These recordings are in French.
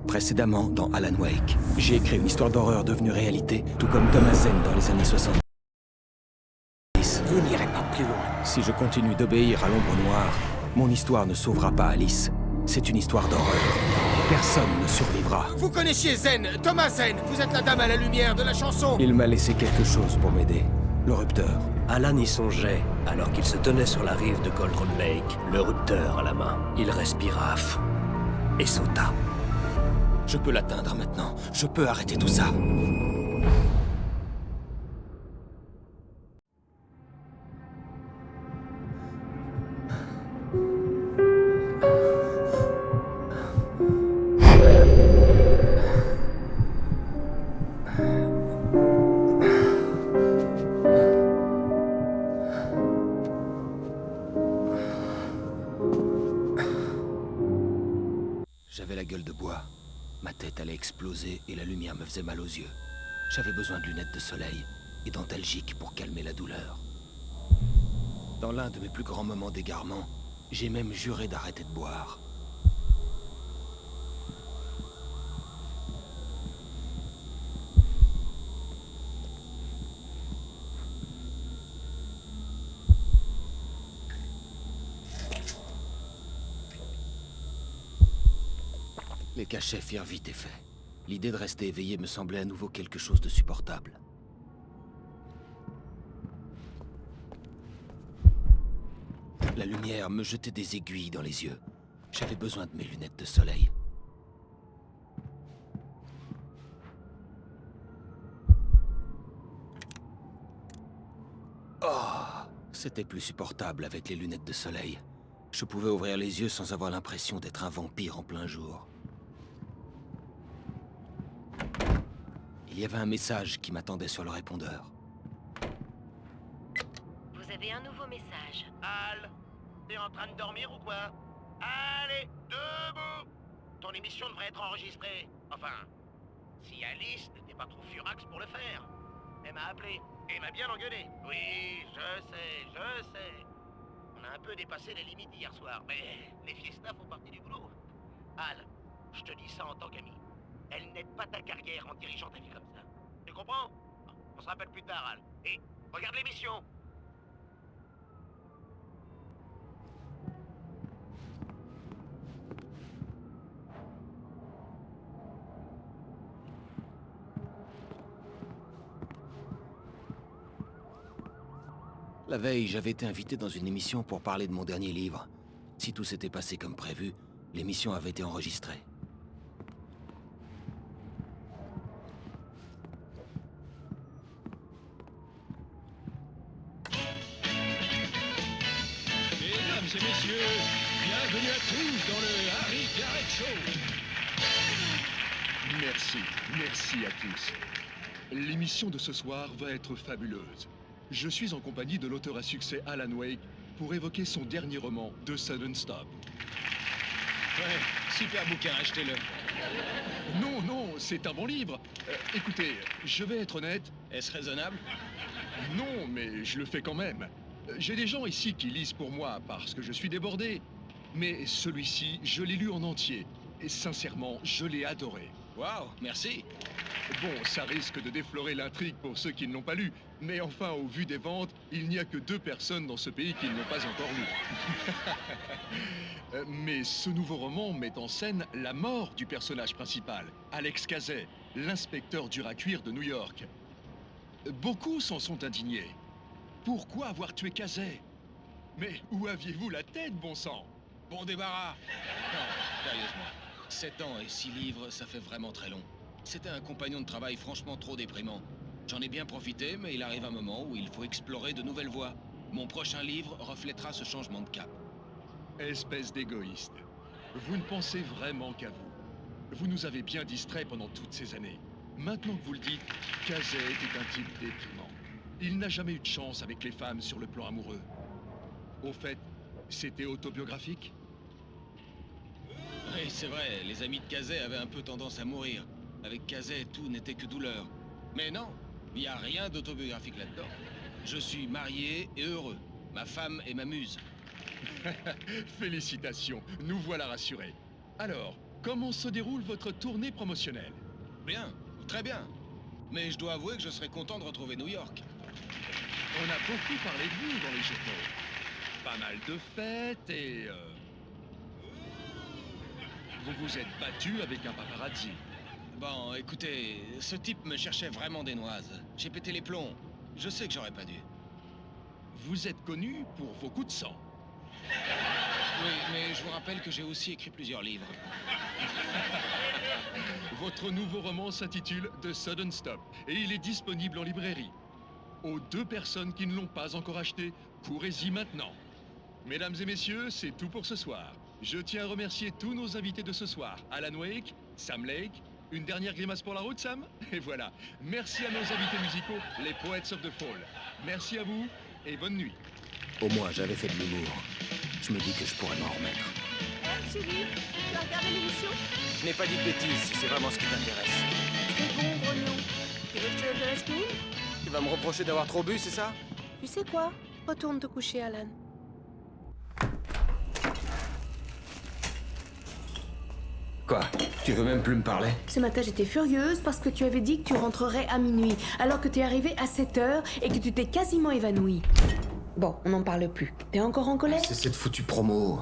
Précédemment, dans Alan Wake, j'ai écrit une histoire d'horreur devenue réalité, tout comme Thomas Zane dans les années 70. Vous n'irez pas plus loin. Si je continue d'obéir à l'ombre noire, mon histoire ne sauvera pas Alice. C'est une histoire d'horreur. Personne ne survivra. Vous connaissiez Zen, Thomas Zen. Vous êtes la dame à la lumière de la chanson. Il m'a laissé quelque chose pour m'aider. Le rupteur. Alan y songeait, alors qu'il se tenait sur la rive de Cauldron Lake, le rupteur à la main. Il respira à fond et sauta. Je peux l'atteindre maintenant. Je peux arrêter tout ça. J'avais la gueule de bois. Ma tête allait exploser et la lumière me faisait mal aux yeux. J'avais besoin de lunettes de soleil et d'antalgiques pour calmer la douleur. Dans l'un de mes plus grands moments d'égarement, j'ai même juré d'arrêter de boire. Les cachets firent vite effet. L'idée de rester éveillé me semblait à nouveau quelque chose de supportable. La lumière me jetait des aiguilles dans les yeux. J'avais besoin de mes lunettes de soleil. Oh, c'était plus supportable avec les lunettes de soleil. Je pouvais ouvrir les yeux sans avoir l'impression d'être un vampire en plein jour. Il y avait un message qui m'attendait sur le répondeur. Vous avez un nouveau message. Al, t'es en train de dormir ou quoi? Allez, debout! Ton émission devrait être enregistrée. Enfin, si Alice n'était pas trop furax pour le faire. Elle m'a appelé et m'a bien engueulé. Oui, je sais. On a un peu dépassé les limites hier soir, mais les fiestas font partie du boulot. Al, je te dis ça en tant qu'ami. Elle n'aide pas ta carrière en dirigeant ta vie comme ça. Tu comprends? On se rappelle plus tard, Al. Et regarde l'émission. La veille, j'avais été invité dans une émission pour parler de mon dernier livre. Si tout s'était passé comme prévu, l'émission avait été enregistrée. Mesdames et messieurs, bienvenue à tous dans le Harry Garrett Show. Merci à tous. L'émission de ce soir va être fabuleuse. Je suis en compagnie de l'auteur à succès Alan Wake pour évoquer son dernier roman, The Sudden Stop. Ouais, super bouquin, achetez-le. Non, c'est un bon livre. Écoutez, je vais être honnête. Est-ce raisonnable? Non, mais je le fais quand même. J'ai des gens ici qui lisent pour moi parce que je suis débordé. Mais celui-ci, je l'ai lu en entier. Et sincèrement, je l'ai adoré. Waouh, merci. Bon, ça risque de déflorer l'intrigue pour ceux qui ne l'ont pas lu. Mais enfin, au vu des ventes, il n'y a que 2 personnes dans ce pays qui ne l'ont pas encore lu. Mais ce nouveau roman met en scène la mort du personnage principal, Alex Casey, l'inspecteur dur à cuire de New York. Beaucoup s'en sont indignés. Pourquoi avoir tué Casey? Mais où aviez-vous la tête, bon sang? Bon débarras. Non, sérieusement. 7 ans et 6 livres, ça fait vraiment très long. C'était un compagnon de travail franchement trop déprimant. J'en ai bien profité, mais il arrive un moment où il faut explorer de nouvelles voies. Mon prochain livre reflètera ce changement de cap. Espèce d'égoïste. Vous ne pensez vraiment qu'à vous. Vous nous avez bien distraits pendant toutes ces années. Maintenant que vous le dites, Casey était un type déprimant. Il n'a jamais eu de chance avec les femmes sur le plan amoureux. Au fait, c'était autobiographique? Oui, c'est vrai, les amis de Casey avaient un peu tendance à mourir. Avec Casey, tout n'était que douleur. Mais non, il n'y a rien d'autobiographique là-dedans. Je suis marié et heureux. ma femme et ma muse. Félicitations, nous voilà rassurés. Alors, comment se déroule votre tournée promotionnelle? Bien, très bien. Mais je dois avouer que je serais content de retrouver New York. On a beaucoup parlé de vous dans les journaux. Pas mal de fêtes et... Vous vous êtes battu avec un paparazzi. Bon, écoutez, ce type me cherchait vraiment des noises. J'ai pété les plombs. Je sais que j'aurais pas dû. Vous êtes connu pour vos coups de sang. Oui, mais je vous rappelle que j'ai aussi écrit plusieurs livres. Votre nouveau roman s'intitule The Sudden Stop et il est disponible en librairie. Aux 2 personnes qui ne l'ont pas encore acheté, courez-y maintenant. Mesdames et messieurs, c'est tout pour ce soir. Je tiens à remercier tous nos invités de ce soir. Alan Wake, Sam Lake, une dernière grimace pour la route, Sam? Et voilà. Merci à nos invités musicaux, les Poets of the Fall. Merci à vous et bonne nuit. Au moins, j'avais fait de l'humour. Je me dis que je pourrais m'en remettre. Hé, chérie, tu as regardé l'émission? Je n'ai pas dit de bêtises, si c'est vraiment ce qui t'intéresse. C'est bon, grognon. Tu veux que je te donne l'aspirine? Tu vas me reprocher d'avoir trop bu, c'est ça? Tu sais quoi? Retourne te coucher, Alan. Quoi? Tu veux même plus me parler? Ce matin, j'étais furieuse parce que tu avais dit que tu rentrerais à minuit, alors que tu es arrivé à 7h et que tu t'es quasiment évanoui. Bon, on n'en parle plus. T'es encore en colère? C'est cette foutue promo.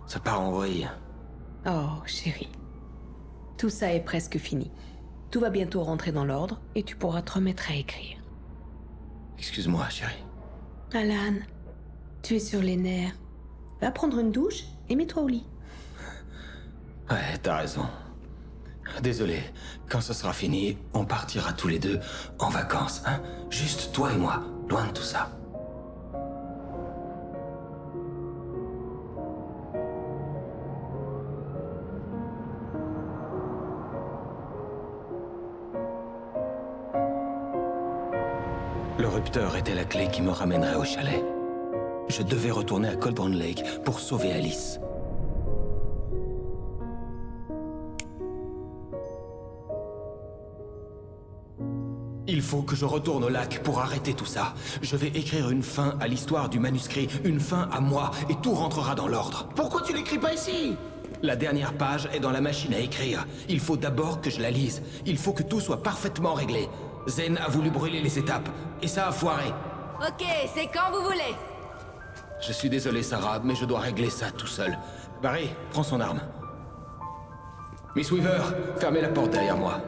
Ça part en vrille. Oh, chérie. Tout ça est presque fini. Tout va bientôt rentrer dans l'ordre et tu pourras te remettre à écrire. Excuse-moi, chérie. Alan, tu es sur les nerfs. Va prendre une douche et mets-toi au lit. Ouais, t'as raison. Désolé, quand ce sera fini, on partira tous les 2 en vacances, hein? Juste toi et moi, loin de tout ça. Le rupteur était la clé qui me ramènerait au chalet. Je devais retourner à Cauldron Lake pour sauver Alice. Il faut que je retourne au lac pour arrêter tout ça. Je vais écrire une fin à l'histoire du manuscrit, une fin à moi, et tout rentrera dans l'ordre. Pourquoi tu l'écris pas ici? La dernière page est dans la machine à écrire. Il faut d'abord que je la lise. Il faut que tout soit parfaitement réglé. Zen a voulu brûler les étapes, et ça a foiré. Ok, c'est quand vous voulez. Je suis désolé, Sarah, mais je dois régler ça tout seul. Barry, prends son arme. Miss Weaver, fermez la porte derrière moi.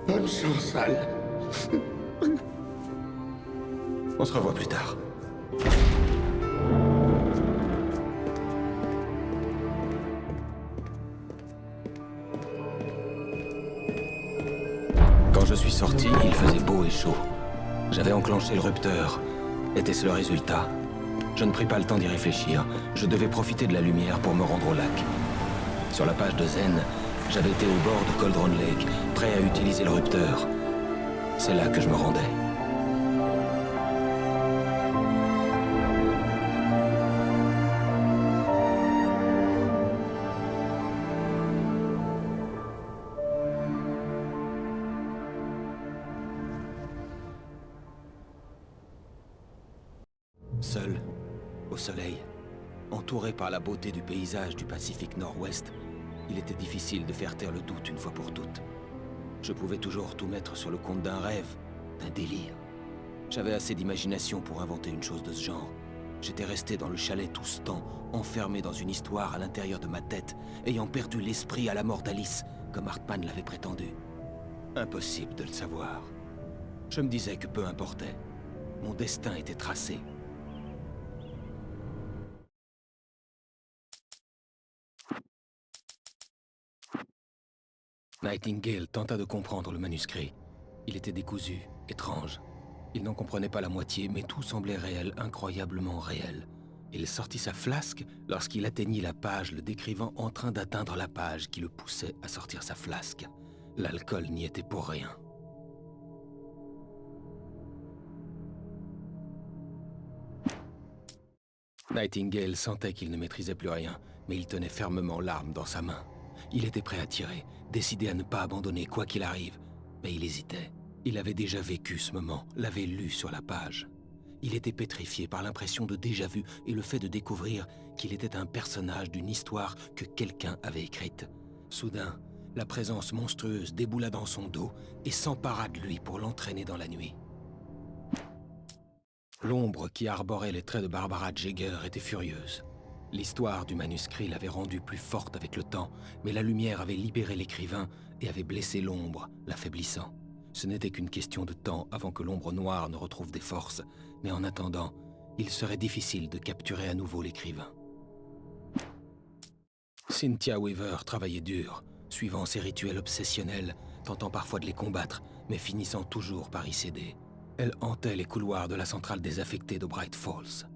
Bonne chance, Al. On se revoit plus tard. Quand je suis sorti, il faisait beau et chaud. J'avais enclenché le rupteur. Était-ce le résultat? Je ne pris pas le temps d'y réfléchir. Je devais profiter de la lumière pour me rendre au lac. Sur la page de Zen, j'avais été au bord de Cauldron Lake, prêt à utiliser le rupteur. C'est là que je me rendais. Seul, au soleil, entouré par la beauté du paysage du Pacifique Nord-Ouest, il était difficile de faire taire le doute une fois pour toutes. Je pouvais toujours tout mettre sur le compte d'un rêve, d'un délire. J'avais assez d'imagination pour inventer une chose de ce genre. J'étais resté dans le chalet tout ce temps, enfermé dans une histoire à l'intérieur de ma tête, ayant perdu l'esprit à la mort d'Alice, comme Hartman l'avait prétendu. Impossible de le savoir. Je me disais que peu importait. Mon destin était tracé. Nightingale tenta de comprendre le manuscrit. Il était décousu, étrange. Il n'en comprenait pas la moitié, mais tout semblait réel, incroyablement réel. Il sortit sa flasque lorsqu'il atteignit la page, le décrivant en train d'atteindre la page qui le poussait à sortir sa flasque. L'alcool n'y était pour rien. Nightingale sentait qu'il ne maîtrisait plus rien, mais il tenait fermement l'arme dans sa main. Il était prêt à tirer, décidé à ne pas abandonner quoi qu'il arrive. Mais il hésitait. Il avait déjà vécu ce moment, l'avait lu sur la page. Il était pétrifié par l'impression de déjà-vu et le fait de découvrir qu'il était un personnage d'une histoire que quelqu'un avait écrite. Soudain, la présence monstrueuse déboula dans son dos et s'empara de lui pour l'entraîner dans la nuit. L'ombre qui arborait les traits de Barbara Jagger était furieuse. L'histoire du manuscrit l'avait rendue plus forte avec le temps, mais la lumière avait libéré l'écrivain et avait blessé l'ombre, l'affaiblissant. Ce n'était qu'une question de temps avant que l'ombre noire ne retrouve des forces, mais en attendant, il serait difficile de capturer à nouveau l'écrivain. Cynthia Weaver travaillait dur, suivant ses rituels obsessionnels, tentant parfois de les combattre, mais finissant toujours par y céder. Elle hantait les couloirs de la centrale désaffectée de Bright Falls.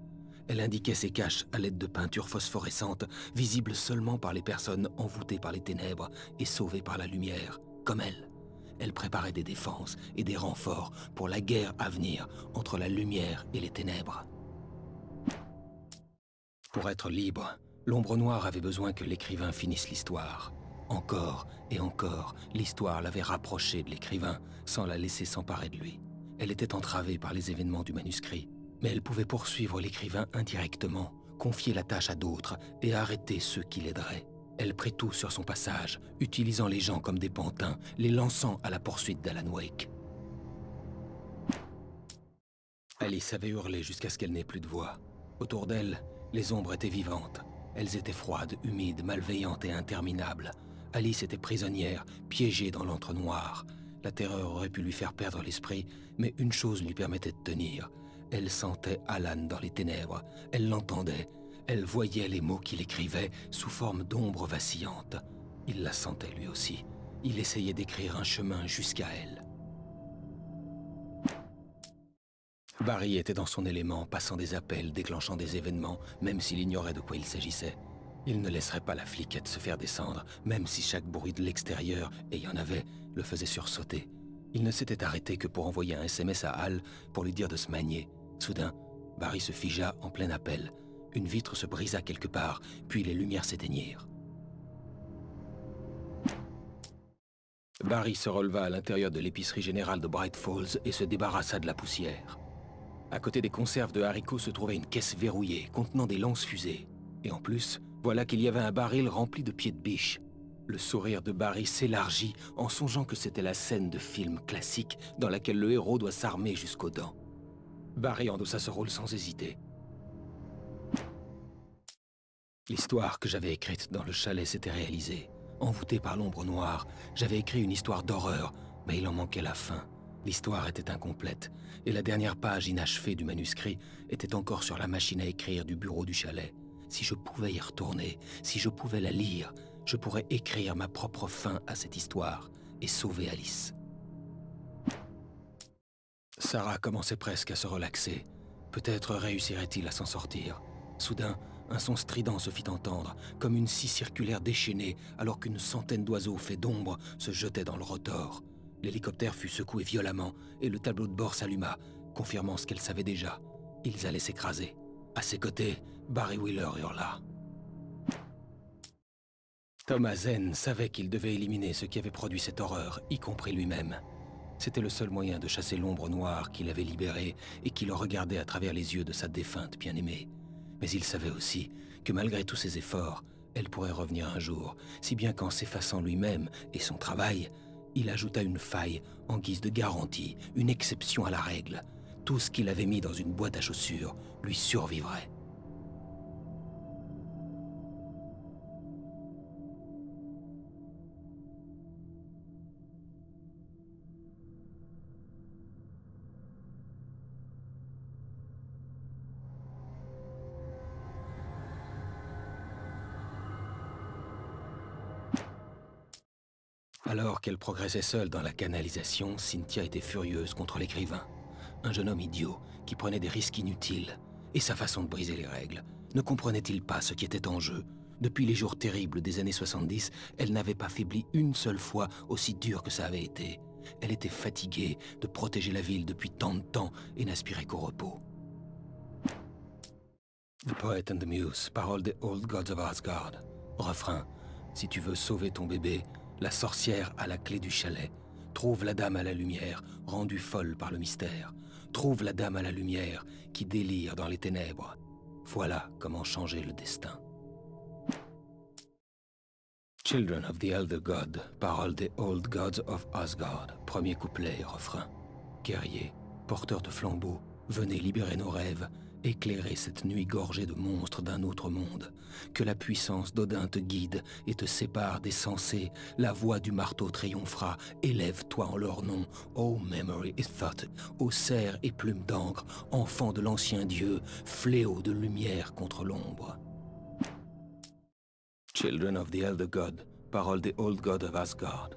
Elle indiquait ses caches à l'aide de peintures phosphorescentes, visibles seulement par les personnes envoûtées par les ténèbres et sauvées par la lumière, comme elle. Elle préparait des défenses et des renforts pour la guerre à venir entre la lumière et les ténèbres. Pour être libre, l'ombre noire avait besoin que l'écrivain finisse l'histoire. Encore et encore, l'histoire l'avait rapprochée de l'écrivain sans la laisser s'emparer de lui. Elle était entravée par les événements du manuscrit, mais elle pouvait poursuivre l'écrivain indirectement, confier la tâche à d'autres et arrêter ceux qui l'aideraient. Elle prit tout sur son passage, utilisant les gens comme des pantins, les lançant à la poursuite d'Alan Wake. Alice avait hurlé jusqu'à ce qu'elle n'ait plus de voix. Autour d'elle, les ombres étaient vivantes. Elles étaient froides, humides, malveillantes et interminables. Alice était prisonnière, piégée dans l'antre noir. La terreur aurait pu lui faire perdre l'esprit, mais une chose lui permettait de tenir. Elle sentait Alan dans les ténèbres. Elle l'entendait. Elle voyait les mots qu'il écrivait sous forme d'ombres vacillantes. Il la sentait lui aussi. Il essayait d'écrire un chemin jusqu'à elle. Barry était dans son élément, passant des appels, déclenchant des événements, même s'il ignorait de quoi il s'agissait. Il ne laisserait pas la fliquette se faire descendre, même si chaque bruit de l'extérieur, et il y en avait, le faisait sursauter. Il ne s'était arrêté que pour envoyer un SMS à Hal pour lui dire de se manier. Soudain, Barry se figea en plein appel. Une vitre se brisa quelque part, puis les lumières s'éteignirent. Barry se releva à l'intérieur de l'épicerie générale de Bright Falls et se débarrassa de la poussière. À côté des conserves de haricots se trouvait une caisse verrouillée contenant des lance-fusées. Et en plus, voilà qu'il y avait un baril rempli de pieds de biche. Le sourire de Barry s'élargit en songeant que c'était la scène de film classique dans laquelle le héros doit s'armer jusqu'aux dents. Barry endossa ce rôle sans hésiter. L'histoire que j'avais écrite dans le chalet s'était réalisée. Envoûté par l'ombre noire, j'avais écrit une histoire d'horreur, mais il en manquait la fin. L'histoire était incomplète, et la dernière page inachevée du manuscrit était encore sur la machine à écrire du bureau du chalet. Si je pouvais y retourner, si je pouvais la lire, je pourrais écrire ma propre fin à cette histoire et sauver Alice. Sarah commençait presque à se relaxer. Peut-être réussirait-il à s'en sortir. Soudain, un son strident se fit entendre, comme une scie circulaire déchaînée, alors qu'une centaine d'oiseaux faits d'ombre se jetaient dans le rotor. L'hélicoptère fut secoué violemment, et le tableau de bord s'alluma, confirmant ce qu'elle savait déjà. Ils allaient s'écraser. À ses côtés, Barry Wheeler hurla. Thomas Zane savait qu'il devait éliminer ce qui avait produit cette horreur, y compris lui-même. C'était le seul moyen de chasser l'ombre noire qu'il avait libérée et qui le regardait à travers les yeux de sa défunte bien-aimée. Mais il savait aussi que malgré tous ses efforts, elle pourrait revenir un jour, si bien qu'en s'effaçant lui-même et son travail, il ajouta une faille en guise de garantie, une exception à la règle. Tout ce qu'il avait mis dans une boîte à chaussures lui survivrait. Alors qu'elle progressait seule dans la canalisation, Cynthia était furieuse contre l'écrivain. Un jeune homme idiot qui prenait des risques inutiles. Et sa façon de briser les règles. Ne comprenait-il pas ce qui était en jeu? Depuis les jours terribles des années 70, elle n'avait pas faibli une seule fois, aussi dur que ça avait été. Elle était fatiguée de protéger la ville depuis tant de temps et n'aspirait qu'au repos. The Poet and the Muse, paroles des Old Gods of Asgard. Refrain. Si tu veux sauver ton bébé, la sorcière a la clé du chalet. Trouve la dame à la lumière, rendue folle par le mystère. Trouve la dame à la lumière, qui délire dans les ténèbres. Voilà comment changer le destin. Children of the Elder God, paroles des Old Gods of Asgard. Premier couplet et refrain. Guerriers, porteurs de flambeaux, venez libérer nos rêves, éclairer cette nuit gorgée de monstres d'un autre monde. Que la puissance d'Odin te guide et te sépare des sensés. La voix du marteau triomphera, élève-toi en leur nom. Ô Memory et Thought, ô cerf et plume d'encre, enfant de l'ancien dieu, fléau de lumière contre l'ombre. Children of the Elder God, paroles des Old God of Asgard.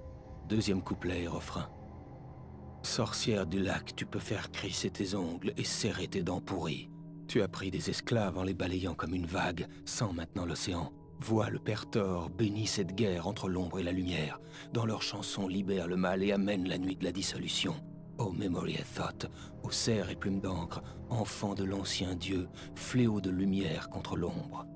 Deuxième couplet et refrain. Sorcière du lac, tu peux faire crisser tes ongles et serrer tes dents pourries. Tu as pris des esclaves en les balayant comme une vague, sans maintenant l'océan. Vois le Père Thor bénit cette guerre entre l'ombre et la lumière. Dans leurs chansons libère le mal et amène la nuit de la dissolution. Ô Memory et Thought, ô cerf et plume d'encre, enfant de l'ancien dieu, fléau de lumière contre l'ombre.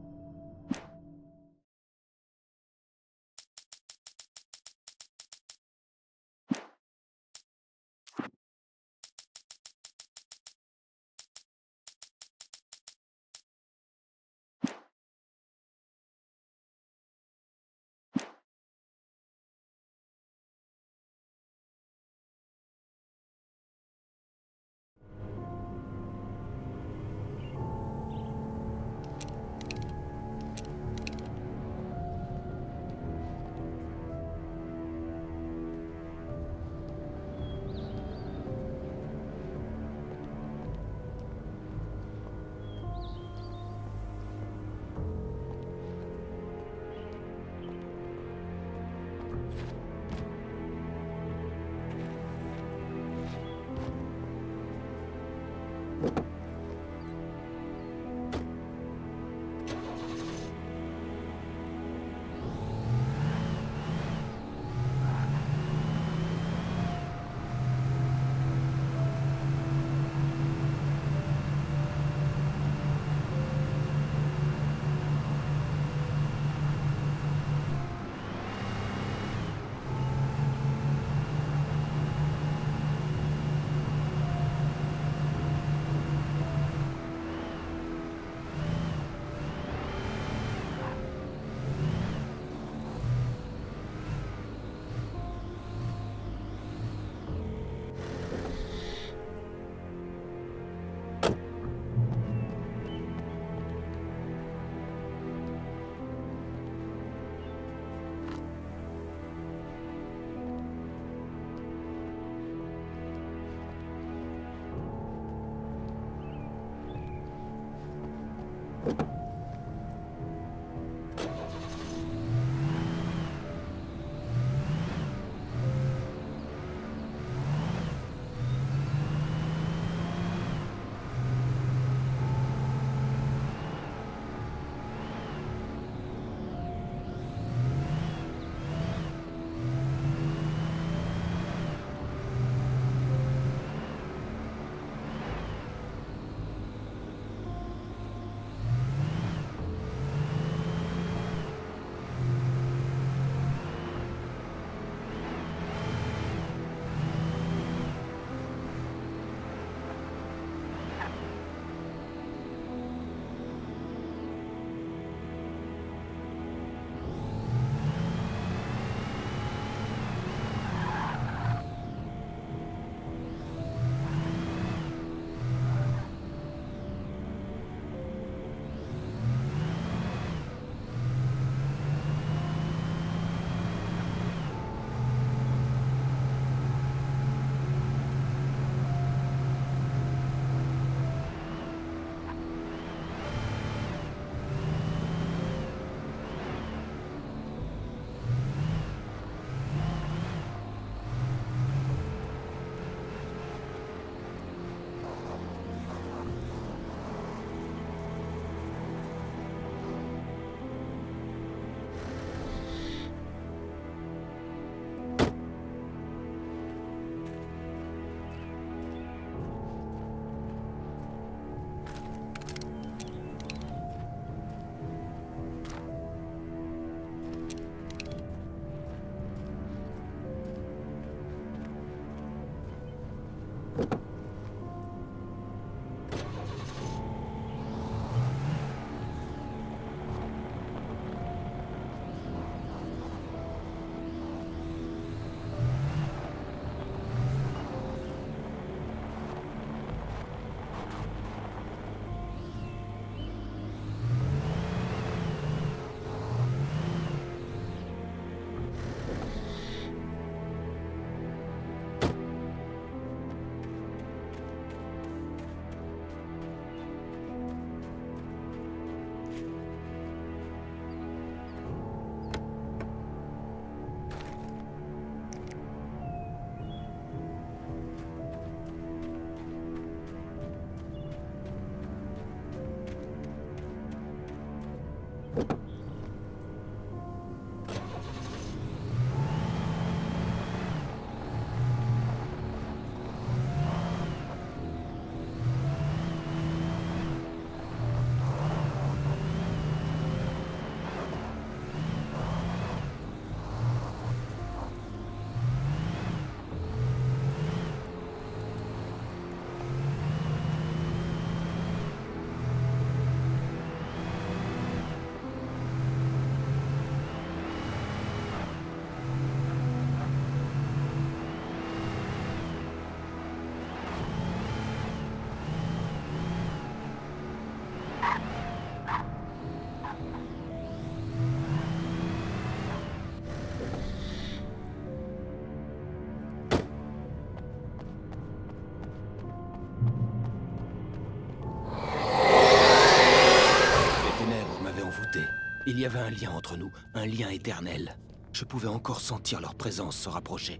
Il y avait un lien entre nous, un lien éternel. Je pouvais encore sentir leur présence se rapprocher.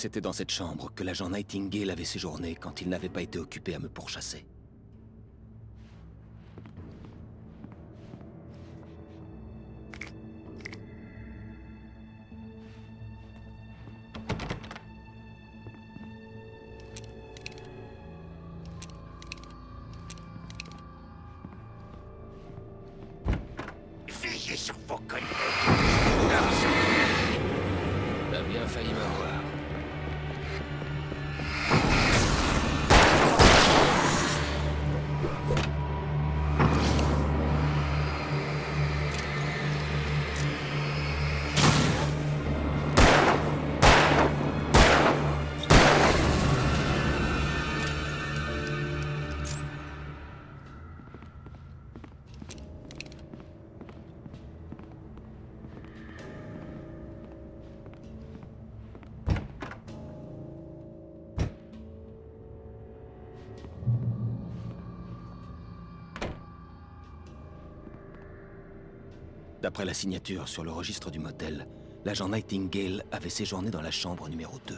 C'était dans cette chambre que l'agent Nightingale avait séjourné quand il n'avait pas été occupé à me pourchasser. Veillez sur vos collègues. T'as bien failli m'avoir. D'après la signature sur le registre du motel, l'agent Nightingale avait séjourné dans la chambre numéro 2.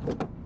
Alice.